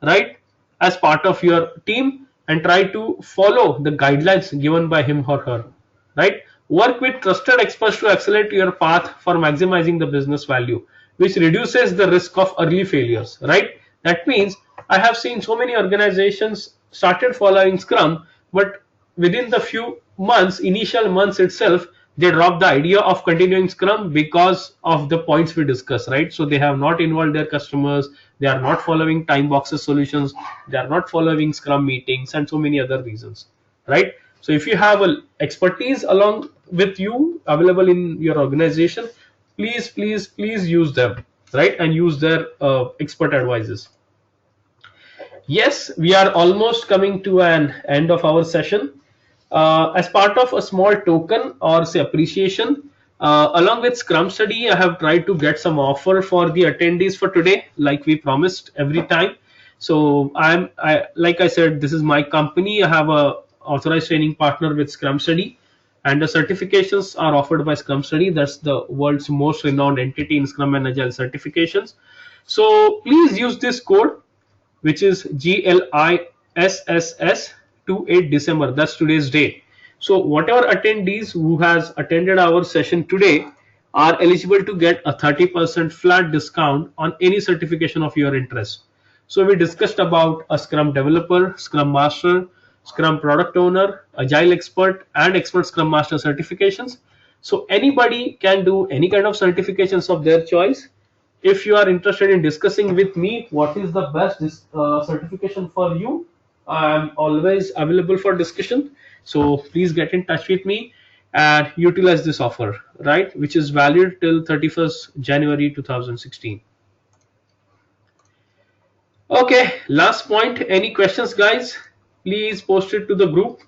right, as part of your team, and try to follow the guidelines given by him or her, right? Work with trusted experts to accelerate your path for maximizing the business value, which reduces the risk of early failures, right? That means I have seen so many organizations started following Scrum, but within the initial months itself, they drop the idea of continuing Scrum because of the points we discussed, right? So they have not involved their customers, they are not following time boxes solutions, they are not following Scrum meetings, and so many other reasons, right? So if you have a expertise along with you available in your organization, Please use them, right, and use their expert advices. Yes, we are almost coming to an end of our session. As part of a small token or say appreciation, along with Scrum Study, I have tried to get some offer for the attendees for today, like we promised every time. So like I said, this is my company. I have a authorized training partner with Scrum Study, and the certifications are offered by Scrum Study. That's the world's most renowned entity in Scrum and Agile certifications. So please use this code, which is GLISSS 28 December. That's today's date. So whatever attendees who has attended our session today are eligible to get a 30% flat discount on any certification of your interest. So we discussed about a Scrum developer, Scrum master, Scrum product owner, Agile expert, and expert Scrum master certifications. So anybody can do any kind of certifications of their choice. If you are interested in discussing with me what is the best certification for you, I am always available for discussion. So please get in touch with me and utilize this offer, right, which is valid till 31st January 2016. Okay, last point. Any questions, guys? Please post it to the group.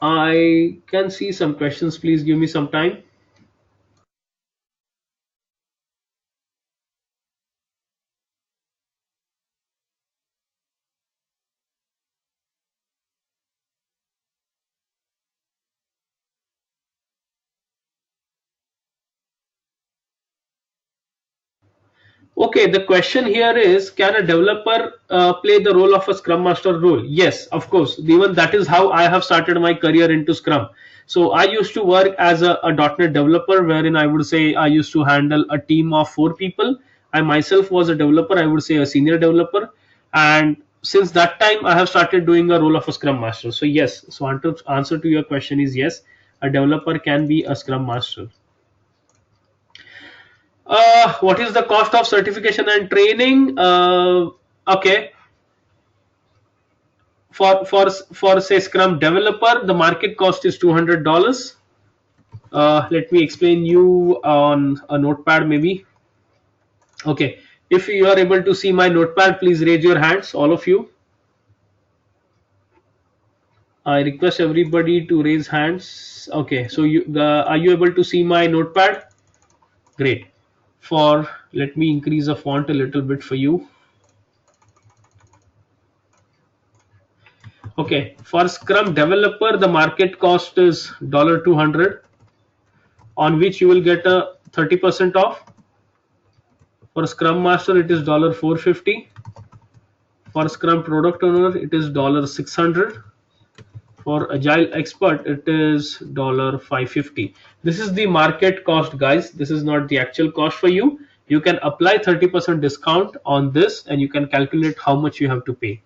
I can see some questions. Please give me some time. Okay, the question here is, can a developer play the role of a Scrum Master role? Yes, of course. Even that is how I have started my career into Scrum. So I used to work as a .NET developer, wherein I would say I used to handle a team of 4 people. I myself was a developer, I would say a senior developer. And since that time, I have started doing a role of a Scrum Master. So yes, so answer to your question is yes, a developer can be a Scrum Master. What is the cost of certification and training? Okay, for say Scrum developer, the market cost is $200. Let me explain you on a notepad, maybe. Okay, if you are able to see my notepad, please raise your hands, all of you. I request everybody to raise hands. Okay, so are you able to see my notepad? Great. For Let me increase the font a little bit for you. Okay, for Scrum developer, the market cost is $200, on which you will get a 30% off. For Scrum master, it is $450. For Scrum product owner, it is $600. For Agile expert, it is $550. This is the market cost, guys. This is not the actual cost for you. You can apply 30% discount on this, and you can calculate how much you have to pay.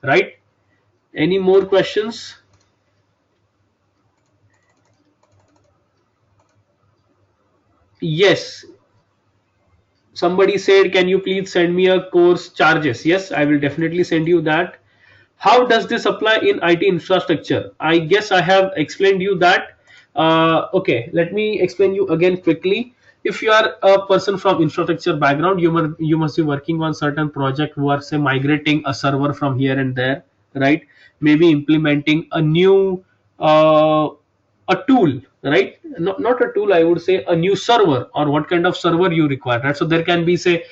Right? Any more questions? Yes, somebody said, can you please send me a course charges? Yes, I will definitely send you that. How does this apply in IT infrastructure? I guess I have explained you that. Okay, let me explain you again quickly. If you are a person from infrastructure background, you must be working on certain project who are say migrating a server from here and there, right? Maybe implementing a new a tool, right? Not a tool, I would say a new server, or what kind of server you require, right? So there can be say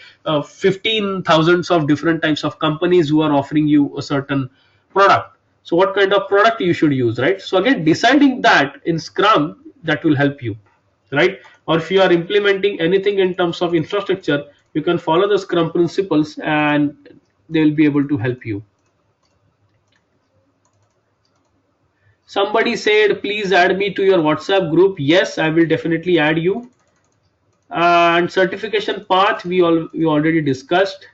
15 thousands of different types of companies who are offering you a certain product. So what kind of product you should use, right? So again, deciding that in Scrum, that will help you, right? Or if you are implementing anything in terms of infrastructure, you can follow the Scrum principles and they will be able to help you. Somebody said, please add me to your WhatsApp group. Yes, I will definitely add you. And certification path, we already discussed.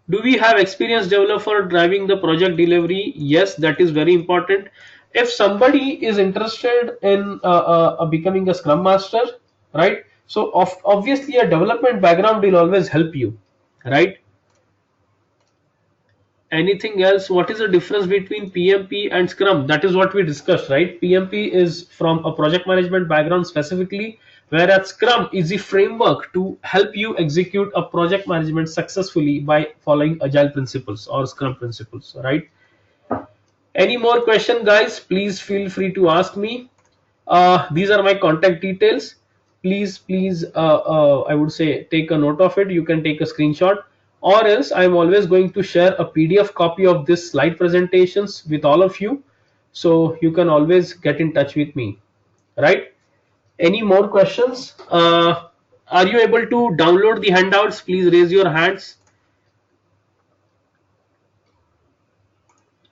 Do we have experienced developer driving the project delivery? Yes, that is very important. If somebody is interested in becoming a Scrum Master, right? So obviously a development background will always help you, right? Anything else? What is the difference between PMP and Scrum? That is what we discussed, right? PMP is from a project management background specifically, whereas Scrum is the framework to help you execute a project management successfully by following Agile principles or Scrum principles, right? Any more question, guys? Please feel free to ask me. These are my contact details. Please, I would say take a note of it. You can take a screenshot, or else I'm always going to share a PDF copy of this slide presentations with all of you, so you can always get in touch with me. Right? Any more questions? Are you able to download the handouts? Please raise your hands.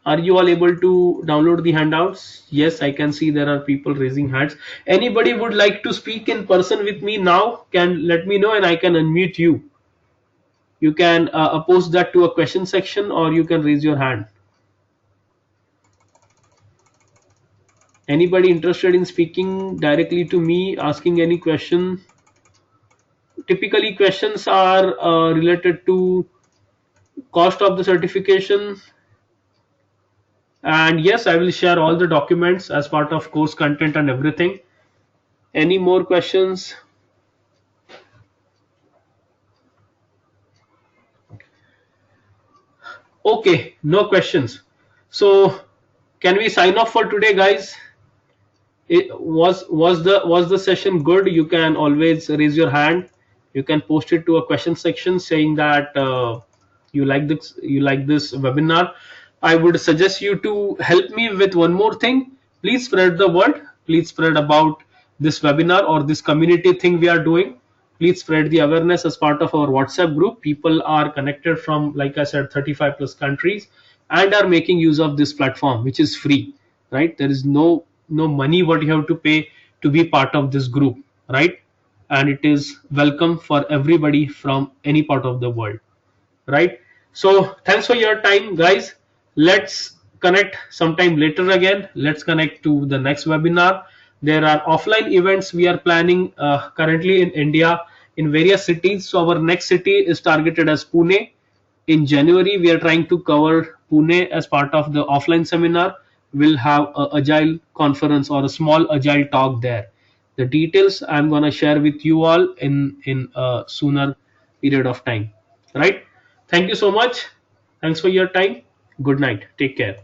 Are you all able to download the handouts? Yes, I can see there are people raising hands. Anybody would like to speak in person with me now? Can let me know and I can unmute you. You can post that to a question section or you can raise your hand. Anybody interested in speaking directly to me, asking any question? Typically, questions are related to cost of the certification. And yes, I will share all the documents as part of course content and everything. Any more questions? Okay, no questions. So, can we sign off for today, guys? Was the session good? You can always raise your hand. You can post it to a question section saying that you like this webinar. I would suggest you to help me with one more thing. Please spread the word. Please spread about this webinar or this community thing we are doing. Please spread the awareness as part of our WhatsApp group. People are connected from, like I said, 35 plus countries and are making use of this platform, which is free, right? There is no money what you have to pay to be part of this group, right? And it is welcome for everybody from any part of the world, right? So thanks for your time, guys. Let's connect sometime later again. Let's connect to the next webinar. There are offline events we are planning currently in India in various cities. So our next city is targeted as Pune. In January we are trying to cover Pune as part of the offline seminar. We'll have a agile conference or a small agile talk there. The details I'm going to share with you all in a sooner period of time, right? Thank you so much. Thanks for your time. Good night. Take care.